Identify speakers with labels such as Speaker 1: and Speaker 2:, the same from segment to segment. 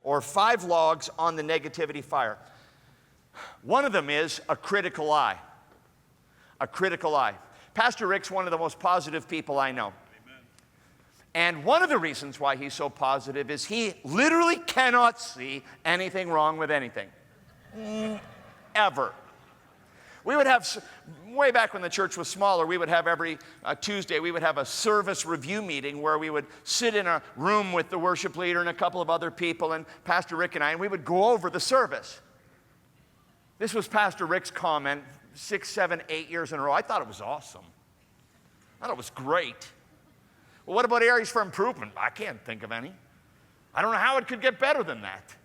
Speaker 1: or 5 logs on the negativity fire. One of them is a critical eye. A critical eye. Pastor Rick's one of the most positive people I know. Amen. And one of the reasons why he's so positive is he literally cannot see anything wrong with anything. Ever. We would have, way back when the church was smaller, we would have every Tuesday, we would have a service review meeting where we would sit in a room with the worship leader and a couple of other people, and Pastor Rick and I, and we would go over the service. This was Pastor Rick's comment 6, 7, 8 years in a row. I thought it was awesome. I thought it was great. Well, what about areas for improvement? I can't think of any. I don't know how it could get better than that.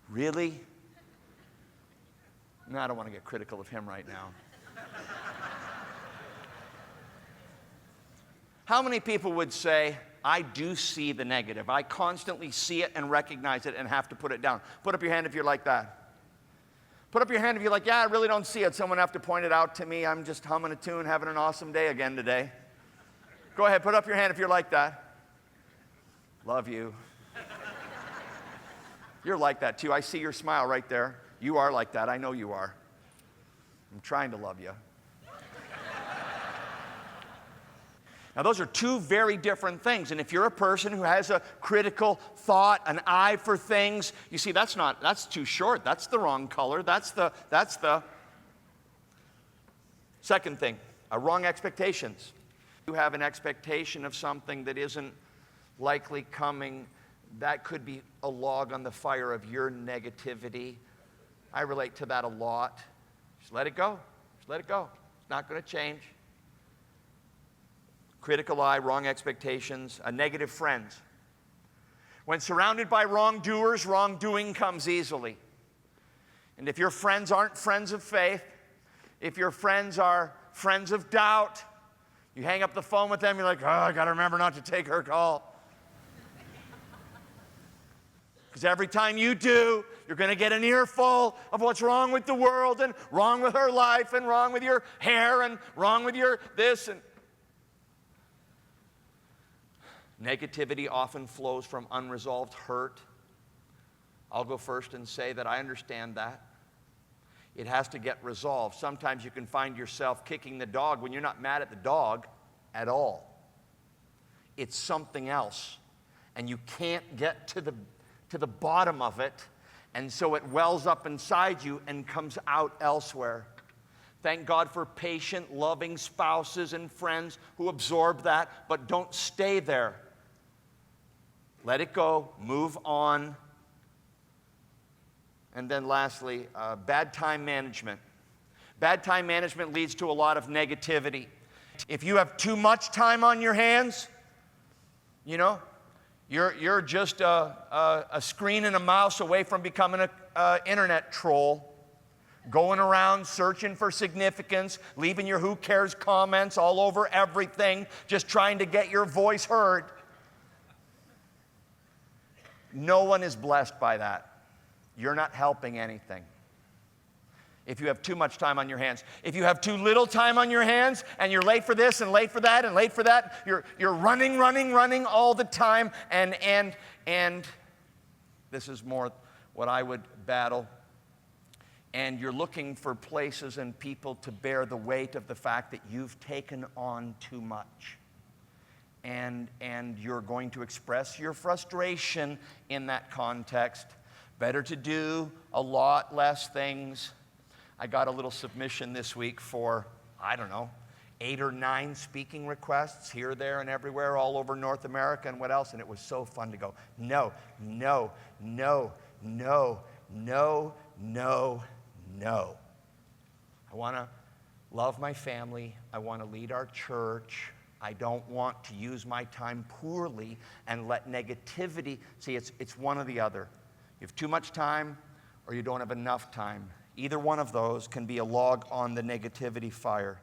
Speaker 1: Really? No, I don't want to get critical of him right now. How many people would say, I do see the negative. I constantly see it and recognize it and have to put it down. Put up your hand if you're like that. Put up your hand if you're like, yeah, I really don't see it. Someone have to point it out to me. I'm just humming a tune, having an awesome day again today. Go ahead, put up your hand if you're like that. Love you. You're like that too. I see your smile right there. You are like that. I know you are. I'm trying to love you. Now, those are two very different things. And if you're a person who has a critical thought, an eye for things, you see, that's too short. That's the wrong color. That's the second thing, wrong expectations. You have an expectation of something that isn't likely coming. That could be a log on the fire of your negativity. I relate to that a lot. Just let it go. Just let it go. It's not going to change. Critical eye, wrong expectations, negative friends. When surrounded by wrongdoers, wrongdoing comes easily. And if your friends aren't friends of faith, if your friends are friends of doubt, you hang up the phone with them, you're like, oh, I got to remember not to take her call. Because every time you do, you're going to get an earful of what's wrong with the world and wrong with her life and wrong with your hair and wrong with your this. And negativity often flows from unresolved hurt. I'll go first and say that I understand that. It has to get resolved. Sometimes you can find yourself kicking the dog when you're not mad at the dog at all. It's something else. And you can't get to the bottom of it. And so it wells up inside you and comes out elsewhere. Thank God for patient, loving spouses and friends who absorb that, but don't stay there. Let it go, move on. And then lastly, bad time management. Bad time management leads to a lot of negativity. If you have too much time on your hands, you know, you're just a screen and a mouse away from becoming an internet troll, going around searching for significance, leaving your who cares comments all over everything, just trying to get your voice heard. No one is blessed by that. You're not helping anything. If you have too much time on your hands. If you have too little time on your hands and you're late for this and late for that and late for that, you're running all the time, and this is more what I would battle. And you're looking for places and people to bear the weight of the fact that you've taken on too much. And you're going to express your frustration in that context. Better to do a lot less things. I got a little submission this week for, 8 or 9 speaking requests here, there, and everywhere, all over North America and what else. And it was so fun to go, no. I want to love my family. I want to lead our church. I don't want to use my time poorly and let negativity, see, it's one or the other. You have too much time or you don't have enough time. Either one of those can be a log on the negativity fire.